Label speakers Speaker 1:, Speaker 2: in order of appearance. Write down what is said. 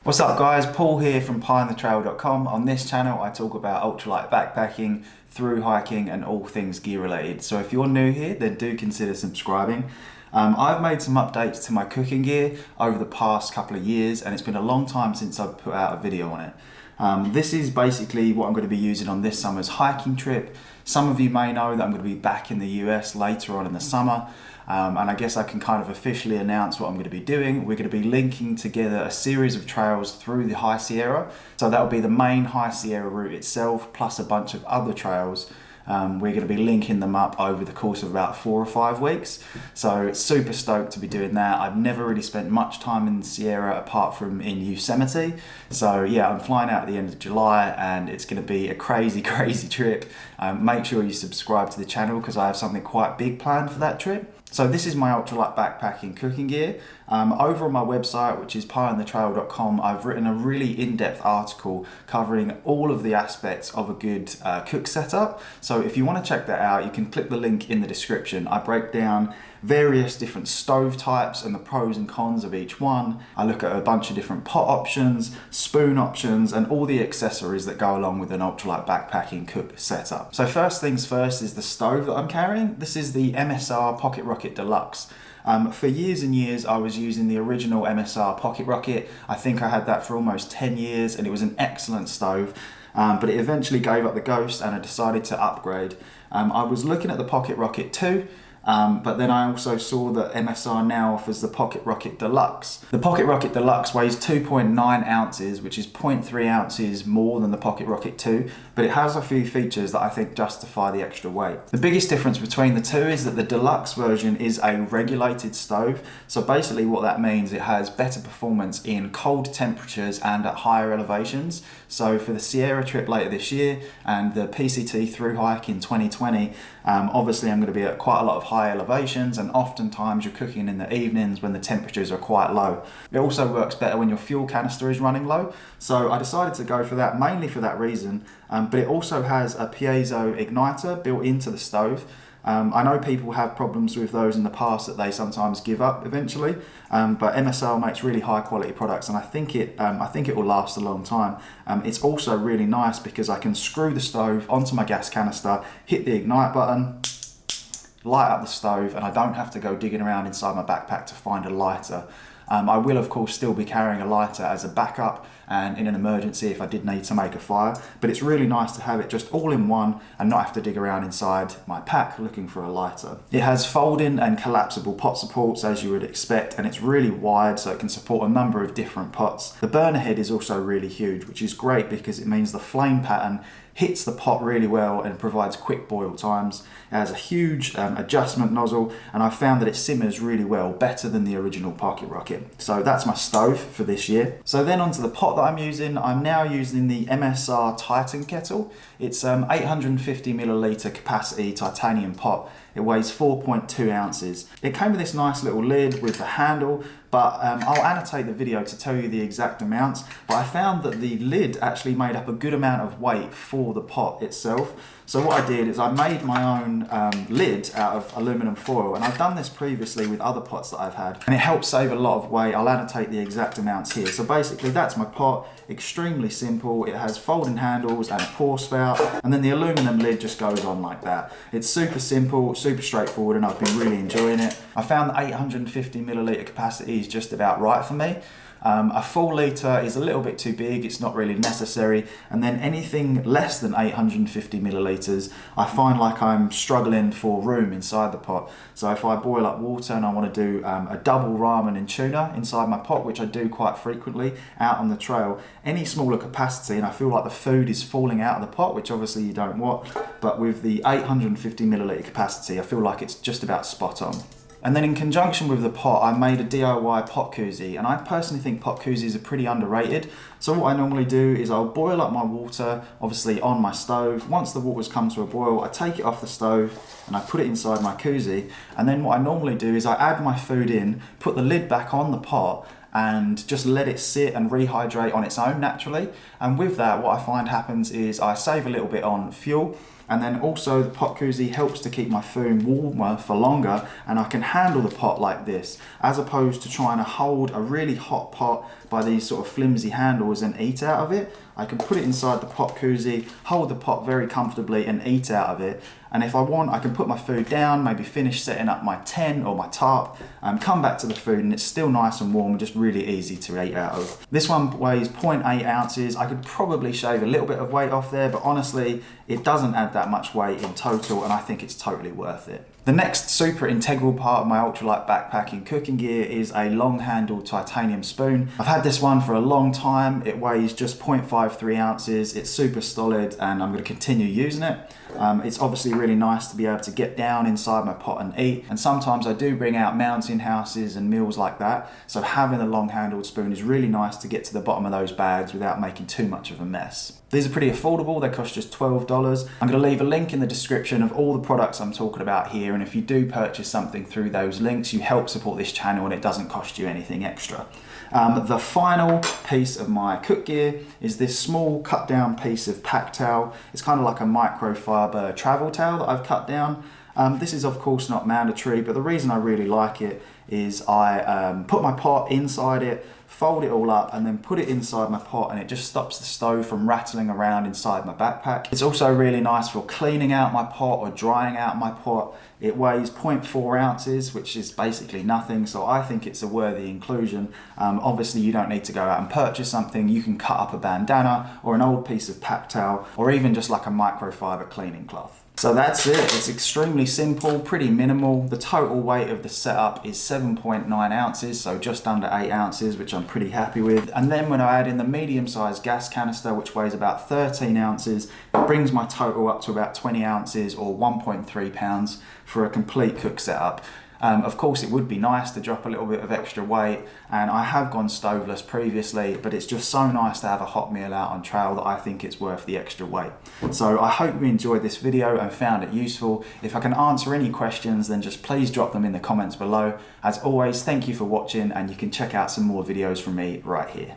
Speaker 1: What's up guys, Paul here from Pieonthetrail.com. On this channel I talk about ultralight backpacking, through hiking and all things gear related. So if you're new here, then do consider subscribing. I've made some updates to my cooking gear over the past couple of years and it's been a long time since I've put out a video on it. This is basically what I'm going to be using on this summer's hiking trip. Some of you may know that I'm going to be back in the US later on in the summer. And I guess I can kind of officially announce what I'm going to be doing. We're going to be linking together a series of trails through the High Sierra. So that will be the main High Sierra route itself, plus a bunch of other trails. We're going to be linking them up over the course of about 4 or 5 weeks. So super stoked to be doing that. I've never really spent much time in the Sierra apart from in Yosemite. So yeah, I'm flying out at the end of July and it's going to be a crazy trip. Make sure you subscribe to the channel because I have something quite big planned for that trip. So this is my ultralight backpacking cooking gear. Over on my website, which is pieonthetrail.com, I've written a really in-depth article covering all of the aspects of a good cook setup. So if you want to check that out, you can click the link in the description. I break down various different stove types and the pros and cons of each one. I look at a bunch of different pot options, spoon options, and all the accessories that go along with an ultralight backpacking cook setup. So first things first is the stove that I'm carrying. This is the MSR Pocket Rocket Deluxe. For years and years I was using the original MSR Pocket Rocket. I think I had that for almost 10 years and it was an excellent stove. But it eventually gave up the ghost and I decided to upgrade. I was looking at the Pocket Rocket 2. But then I also saw that MSR now offers the Pocket Rocket Deluxe. The Pocket Rocket Deluxe weighs 2.9 ounces, which is 0.3 ounces more than the Pocket Rocket 2, but it has a few features that I think justify the extra weight. The biggest difference between the two is that the Deluxe version is a regulated stove. So basically what that means, it has better performance in cold temperatures and at higher elevations. So for the Sierra trip later this year and the PCT through hike in 2020, obviously I'm going to be at quite a lot of high elevations and oftentimes you're cooking in the evenings when the temperatures are quite low. It also works better when your fuel canister is running low. So I decided to go for that mainly for that reason, but it also has a piezo igniter built into the stove. I know people have problems with those in the past that they sometimes give up eventually, but MSR makes really high quality products and I think it will last a long time. It's also really nice because I can screw the stove onto my gas canister, hit the ignite button, light up the stove, and I don't have to go digging around inside my backpack to find a lighter. I will of course still be carrying a lighter as a backup and in an emergency if I did need to make a fire, but it's really nice to have it just all in one and not have to dig around inside my pack looking for a lighter. It has folding and collapsible pot supports as you would expect, and it's really wide so it can support a number of different pots. The burner head is also really huge, which is great because it means the flame pattern hits the pot really well and provides quick boil times. It has a huge adjustment nozzle and I found that it simmers really well, better than the original Pocket Rocket. So that's my stove for this year. So then onto the pot that I'm using. I'm now using the MSR Titan kettle. It's 850 milliliter capacity titanium pot. It weighs 4.2 ounces. It came with this nice little lid with the handle, but I'll annotate the video to tell you the exact amounts. But I found that the lid actually made up a good amount of weight for the pot itself. So what I did is I made my own lid out of aluminum foil, and I've done this previously with other pots that I've had, and it helps save a lot of weight. I'll annotate the exact amounts here. So basically that's my pot, extremely simple. It has folding handles and a pour spout, and then the aluminum lid just goes on like that. It's super simple, super straightforward, and I've been really enjoying it. I found that 850 milliliter capacity is just about right for me. A full litre is a little bit too big, it's not really necessary, and then anything less than 850 millilitres I find like I'm struggling for room inside the pot. So if I boil up water and I want to do a double ramen and tuna inside my pot, which I do quite frequently out on the trail, any smaller capacity and I feel like the food is falling out of the pot, which obviously you don't want, but with the 850 milliliter capacity I feel like it's just about spot on. And then in conjunction with the pot, I made a DIY pot koozie, and I personally think pot koozies are pretty underrated. So what I normally do is I'll boil up my water, obviously on my stove. Once the water's come to a boil, I take it off the stove and I put it inside my koozie. And then what I normally do is I add my food in, put the lid back on the pot, and just let it sit and rehydrate on its own naturally. And with that, what I find happens is I save a little bit on fuel. And then also the pot koozie helps to keep my food warmer for longer, and I can handle the pot like this, as opposed to trying to hold a really hot pot by these sort of flimsy handles and eat out of it. I can put it inside the pot koozie, hold the pot very comfortably and eat out of it. And if I want, I can put my food down, maybe finish setting up my tent or my tarp, come back to the food and it's still nice and warm and just really easy to eat out of. This one weighs 0.8 ounces. I could probably shave a little bit of weight off there, but honestly, it doesn't add that much weight in total, and I think it's totally worth it. The next super integral part of my ultralight backpacking cooking gear is a long-handled titanium spoon. I've had this one for a long time. It weighs just 0.53 ounces. It's super solid and I'm going to continue using it. It's obviously really nice to be able to get down inside my pot and eat, and sometimes I do bring out mountain houses and meals like that, so having a long-handled spoon is really nice to get to the bottom of those bags without making too much of a mess. These are pretty affordable. They cost just $12. I'm going to leave a link in the description of all the products I'm talking about here, and if you do purchase something through those links, you help support this channel and it doesn't cost you anything extra. The final piece of my cook gear is this small cut down piece of pack towel. It's kind of like a microfiber travel towel that I've cut down. This is of course not mandatory, but the reason I really like it is I put my pot inside it, fold it all up and then put it inside my pot, and it just stops the stove from rattling around inside my backpack. It's also really nice for cleaning out my pot or drying out my pot. It weighs 0.4 ounces, which is basically nothing, so I think it's a worthy inclusion. Obviously you don't need to go out and purchase something. You can cut up a bandana or an old piece of pack towel, or even just like a microfiber cleaning cloth. So that's it. It's extremely simple, pretty minimal. The total weight of the setup is 7.9 ounces, so just under 8 ounces, which I'm pretty happy with. And then when I add in the medium-sized gas canister, which weighs about 13 ounces, it brings my total up to about 20 ounces or 1.3 pounds for a complete cook setup. Of course, it would be nice to drop a little bit of extra weight, and I have gone stoveless previously, but it's just so nice to have a hot meal out on trail that I think it's worth the extra weight. So I hope you enjoyed this video and found it useful. If I can answer any questions, then just please drop them in the comments below. As always, thank you for watching, and you can check out some more videos from me right here.